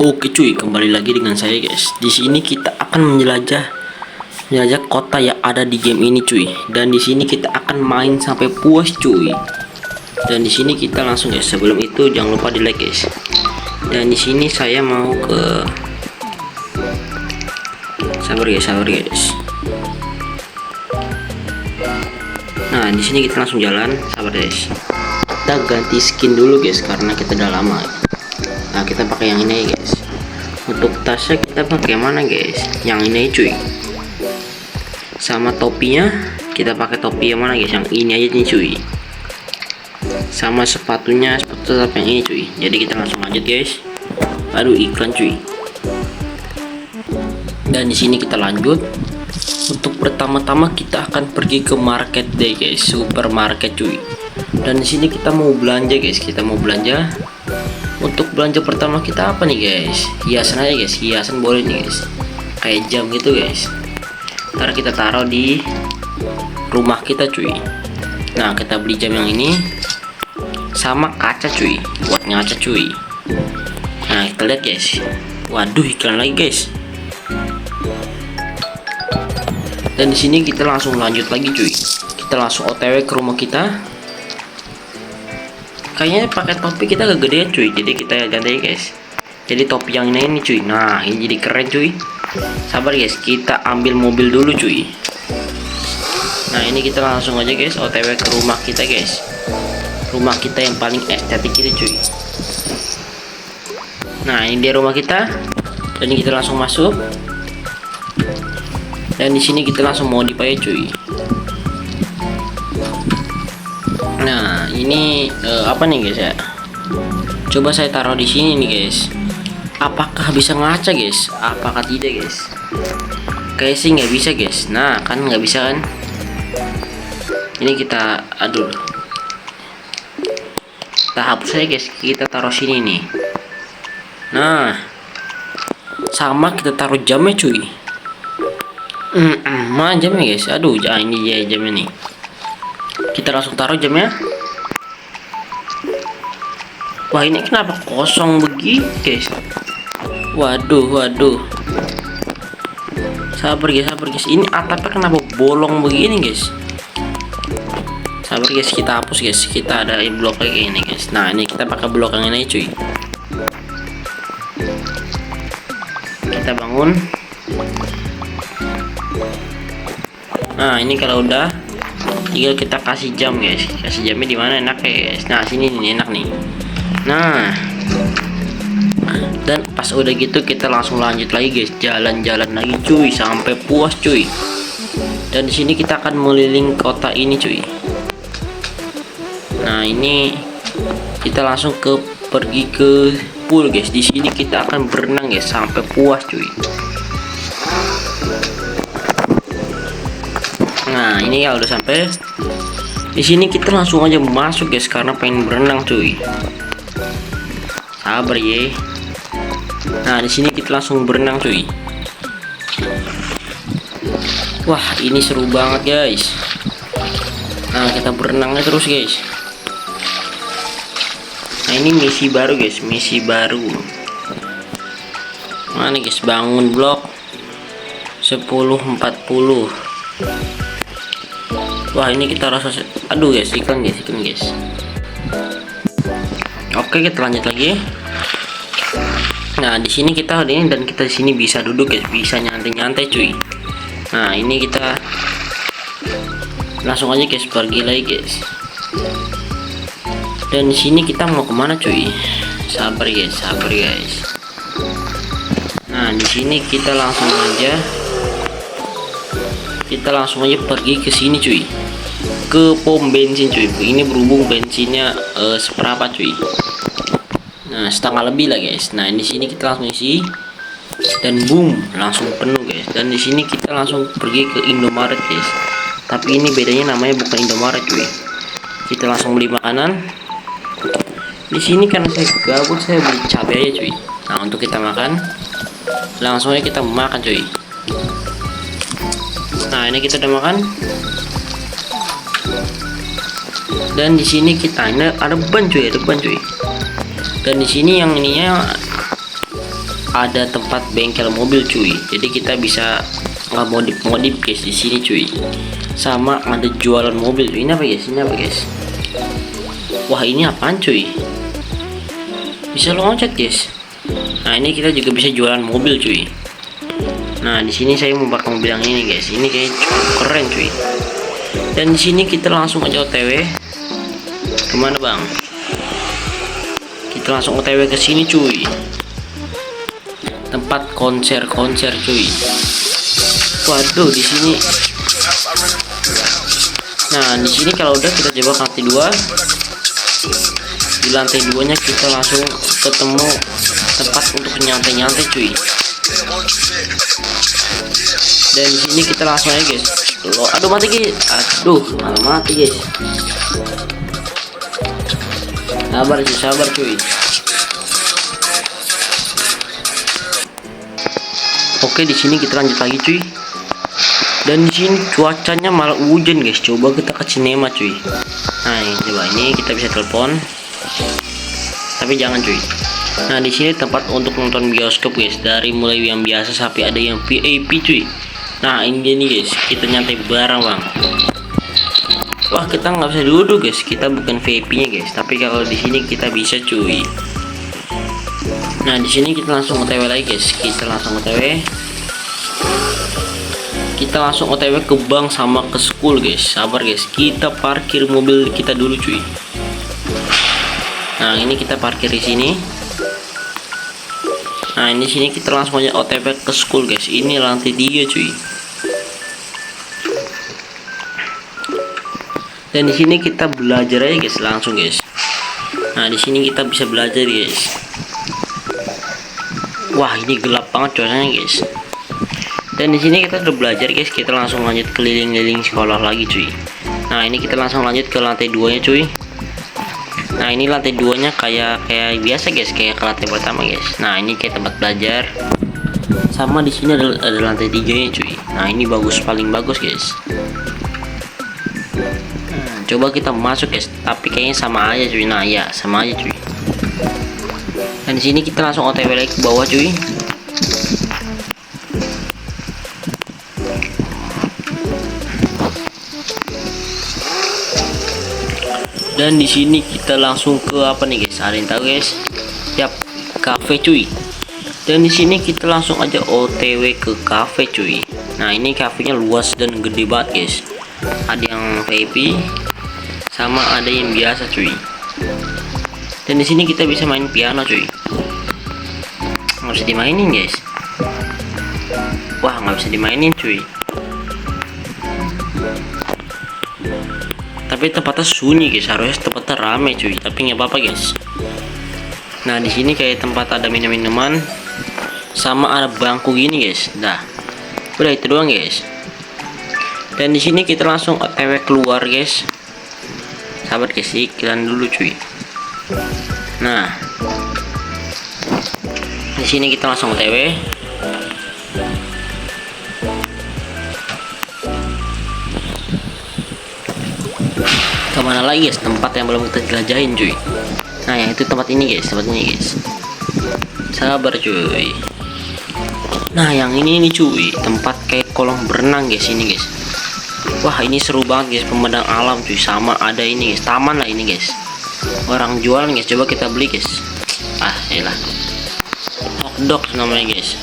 Oke cuy, kembali lagi dengan saya guys. Di sini kita akan menjelajah kota yang ada di game ini cuy. Dan di sini kita akan main sampai puas cuy. Dan di sini kita langsung guys. Sebelum itu jangan lupa di like guys. Dan di sini saya mau ke sabar guys. Nah, di sini kita langsung jalan, sabar guys. Kita ganti skin dulu guys karena kita udah lama. Nah, kita pakai yang ini guys. Untuk tasnya kita pakai mana guys? Yang ini cuy. Sama topinya kita pakai topi yang mana guys? Yang ini aja nih cuy. Sama sepatunya, sepatu tetap yang ini cuy. Jadi kita langsung lanjut guys. Aduh, iklan cuy. Dan di sini kita lanjut. Untuk pertama-tama kita akan pergi ke market day guys, supermarket cuy. Dan di sini kita mau belanja guys. Kita mau belanja. Untuk belanja pertama kita apa nih guys? Hiasan aja guys, hiasan boleh nih guys. Kayak jam gitu guys. Ntar kita taruh di rumah kita cuy. Nah, kita beli jam yang ini sama kaca cuy, buat ngaca cuy. Nah, kita lihat guys. Waduh, iklan lagi guys. Dan di sini kita langsung lanjut lagi cuy. Kita langsung OTW ke rumah kita. Kayaknya pakai topi kita kegedean cuy, jadi kita ganti guys. Jadi topi yang ini cuy. Nah, ini jadi keren cuy. Sabar guys, kita ambil mobil dulu cuy. Nah, ini kita langsung aja guys OTW ke rumah kita guys. Rumah kita yang paling estetik ini cuy. Nah, ini dia rumah kita. Dan ini kita langsung masuk. Dan di sini kita langsung modify cuy. Nah, ini apa nih guys ya? Coba saya taruh di sini nih guys. Apakah bisa ngaca guys? Apakah tidak guys? Kayak sih nggak bisa guys. Nah, kan nggak bisa kan? Ini kita aduh. Kita hapus aja guys. Kita taruh sini nih. Nah, sama kita taruh jamnya cuy. Mana jamnya guys? Aduh, jangan ini ya jamnya nih. Kita langsung taruh jamnya. Wah, ini kenapa kosong begini guys? Waduh. Sabar guys. Ini atapnya kenapa bolong begini guys? Sabar guys, kita hapus guys. Kita ada blok kayak ini guys. Nah, ini kita pakai blok yang ini cuy. Kita bangun. Nah, ini kalau udah tinggal kita kasih jam guys. Kasih jamnya di mana enak guys? Nah, sini nih enak nih. Nah, dan pas udah gitu kita langsung lanjut lagi guys, jalan-jalan lagi cuy sampai puas cuy. Dan di sini kita akan meliling kota ini cuy. Nah, ini kita langsung pergi ke pool guys. Di sini kita akan berenang guys sampai puas cuy. Nah, ini ya udah sampai. Di sini kita langsung aja masuk guys karena pengen berenang cuy. Sabar ye. Nah, di sini kita langsung berenang cuy. Wah, ini seru banget guys. Nah, kita berenangnya terus guys. Nah, ini misi baru guys, misi baru. Mana guys, bangun blok 10.40. Wah, ini kita rasa aduh guys, iklan guys. Oke, kita lanjut lagi. Nah, di sini kita ini dan kita di sini bisa duduk guys, bisa nyantai-nyantai cuy. Nah, ini kita langsung aja guys pergi lagi guys. Dan di sini kita mau kemana cuy? Sabar guys. Nah, di sini kita langsung aja pergi ke sini cuy. Ke pom bensin cuy. Ini berhubung bensinnya seberapa cuy. Nah, setengah lebih lah guys. Nah, di sini kita langsung isi dan boom, langsung penuh guys. Dan di sini kita langsung pergi ke Indomaret guys. Tapi ini bedanya namanya bukan Indomaret cuy. Kita langsung beli makanan. Di sini karena saya gabut, saya beli cabai aja cuy. Nah, untuk kita makan, langsung aja kita makan cuy. Nah, ini kita udah makan. Dan di sini kita ada ban cuy, Dan di sini yang ininya ada tempat bengkel mobil cuy, jadi kita bisa nggak modif guys di sini cuy. Sama ada jualan mobil. Ini apa guys? Ini apa guys? Wah, ini apaan cuy? Bisa loncat guys. Nah, ini kita juga bisa jualan mobil cuy. Nah, di sini saya mau bakal bilang ini guys. Ini kayak cukup keren cuy. Dan di sini kita langsung aja OTW. Kemana bang? Kita langsung OTW ke sini cuy. Tempat konser cuy. Waduh, di sini. Nah, di sini kalau udah kita coba lantai 2. Di lantai 2-nya kita langsung ketemu tempat untuk nyantai cuy. Dan di sini kita langsung aja guys. Aduh, mati guys. Aduh, malah mati guys. Sabar cuy. Oke, di sini kita lanjut lagi cuy. Dan di sini cuacanya malah hujan guys. Coba kita ke sinema cuy. Nah, coba ini kita bisa telepon. Tapi jangan cuy. Nah, di sini tempat untuk nonton bioskop guys. Dari mulai yang biasa sampai ada yang VIP cuy. Nah, ini nih guys. Kita nyantai bareng bang. Wah, kita nggak bisa duduk guys. Kita bukan VIP-nya guys. Tapi kalau di sini kita bisa cuy. Nah, di sini kita langsung OTW lagi guys. Kita langsung OTW ke bank sama ke school guys. Sabar guys. Kita parkir mobil kita dulu cuy. Nah, ini kita parkir di sini. Nah, ini sini kita langsung aja OTW ke school guys. Ini lantai 3 cuy. Dan di sini kita belajar aja guys, langsung guys. Nah, di sini kita bisa belajar guys. Wah, ini gelap banget cuacanya guys. Dan di sini kita udah belajar guys. Kita langsung lanjut keliling-keliling sekolah lagi cuy. Nah, ini kita langsung lanjut ke lantai 2 nya cuy. Nah, ini lantai 2 nya kayak biasa guys, kayak ke lantai pertama guys. Nah, ini kayak tempat belajar. Sama di sini ada lantai 3 nya cuy. Nah, ini paling bagus guys. Coba kita masuk guys, tapi kayaknya sama aja cuy. Nah, ya sama aja cuy. Dan di sini kita langsung OTW lagi ke bawah cuy. Dan di sini kita langsung ke apa nih guys? Ada yang tahu guys? Yap, cafe cuy. Dan di sini kita langsung aja OTW ke cafe cuy. Nah, ini kafenya luas dan gede banget guys. Ada yang VIP sama ada yang biasa cuy. Dan di sini kita bisa main piano cuy. Nggak bisa dimainin guys. Wah, nggak bisa dimainin cuy. Tapi tempatnya sunyi guys, harusnya tempatnya rame cuy. Tapi nggak apa-apa guys. Nah, di sini kayak tempat ada minum-minuman sama ada bangku gini guys. Nah, udah itu doang guys. Dan di sini kita langsung OTW keluar guys. Sabar guys, iklan dulu cuy. Nah, di sini kita langsung OTW. Kemana lagi guys? Tempat yang belum kita jelajahin cuy. Nah, yang itu tempat ini guys, Sabar cuy. Nah, yang ini nih cuy, tempat kayak kolam berenang guys ini guys. Wah, ini seru banget guys, pemandangan alam cuy. Sama ada ini guys, taman lah ini guys. Orang jualan guys, coba kita beli guys. Elah. Hotdog namanya guys.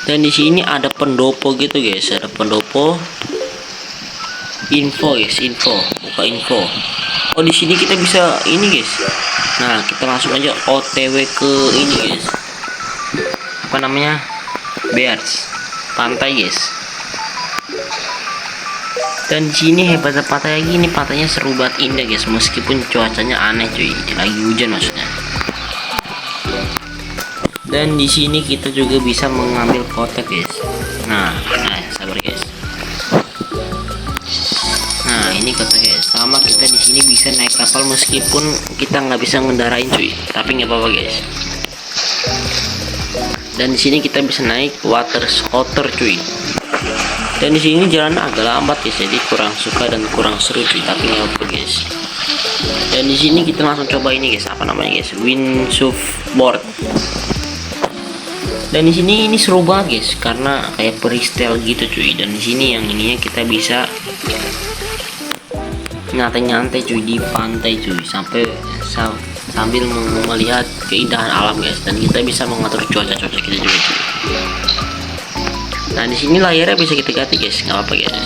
Dan di sini ada pendopo gitu guys, ada pendopo. Info guys, buka info. Oh, di sini kita bisa ini guys. Nah, kita langsung aja OTW ke ini guys. Apa namanya? Bears. Pantai guys. Dan di sini hebatnya pantai lagi, ini pantainya seru banget, indah guys, meskipun cuacanya aneh cuy, lagi hujan maksudnya. Dan di sini kita juga bisa mengambil foto guys. Nah, sabar guys. Nah, ini kota guys. Sama kita di sini bisa naik kapal meskipun kita nggak bisa ngendarain cuy, tapi nggak apa-apa guys. Dan di sini kita bisa naik water scooter cuy. Dan di sini jalan agak lambat guys, jadi kurang suka dan kurang seru cuy, tapi nggak apa guys. Dan di sini kita langsung coba ini guys, apa namanya guys, windsurf board. Dan di sini ini seru banget guys, karena kayak freestyle gitu cuy. Dan di sini yang ininya kita bisa nyantai-nyantai cuy di pantai cuy, sambil melihat keindahan alam guys. Dan kita bisa mengatur cuaca-cuaca kita juga cuy. Nah di sini layarnya bisa kita ganti guys, nggak apa guys.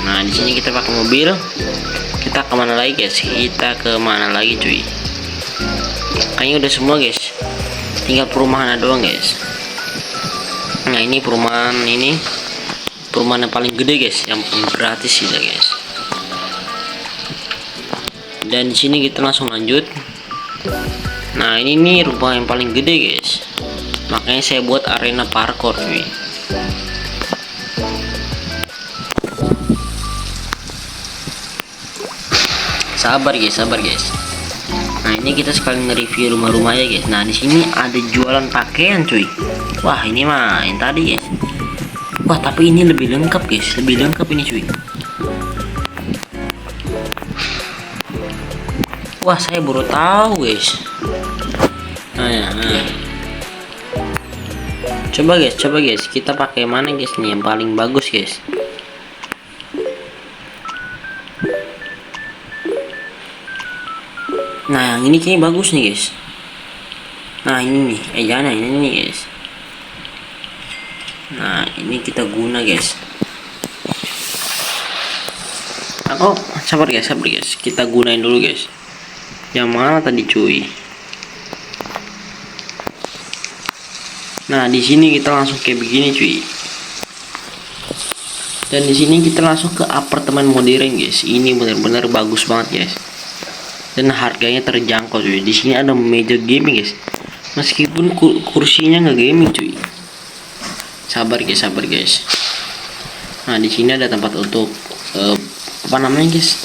Nah di sini kita pakai mobil. Kita kemana lagi guys? Kita kemana lagi cuy? Kayaknya udah semua guys, tinggal perumahan doang guys. Nah ini perumahan yang paling gede guys, yang gratis gitu guys. Dan di sini kita langsung lanjut. Nah ini nih rumah yang paling gede guys, makanya saya buat arena parkour cuy. Sabar guys. Nah ini kita sekali nge-review rumah-rumahnya guys. Nah di sini ada jualan pakaian cuy. Wah ini mah yang tadi guys. Wah tapi ini lebih lengkap guys, lebih lengkap ini cuy. Wah saya baru tahu guys. Nah. Coba guys, kita pakai mana guys nih yang paling bagus guys? Nah yang ini kayaknya bagus nih guys. Nah ini nih, jangan ini nih guys. Nah ini kita guna guys. Oh sabar guys, kita gunain dulu guys. Yang mana tadi cuy? Nah di sini kita langsung kayak begini cuy. Dan di sini kita langsung ke apartemen modern guys. Ini benar-benar bagus banget guys. Dan harganya terjangkau cuy. Di sini ada meja gaming guys, meskipun kursinya nggak gaming cuy. Sabar guys. Nah di sini ada tempat untuk apa namanya guys,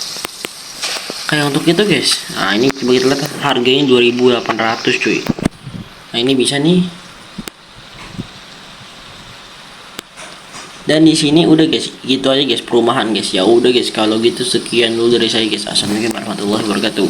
kayak untuk itu guys. Nah ini coba kita lihat harganya 2.800 cuy. Nah ini bisa nih. Dan di sini udah guys, gitu aja guys perumahan guys. Ya udah guys, kalau gitu sekian dulu dari saya guys. Assalamualaikum warahmatullahi wabarakatuh.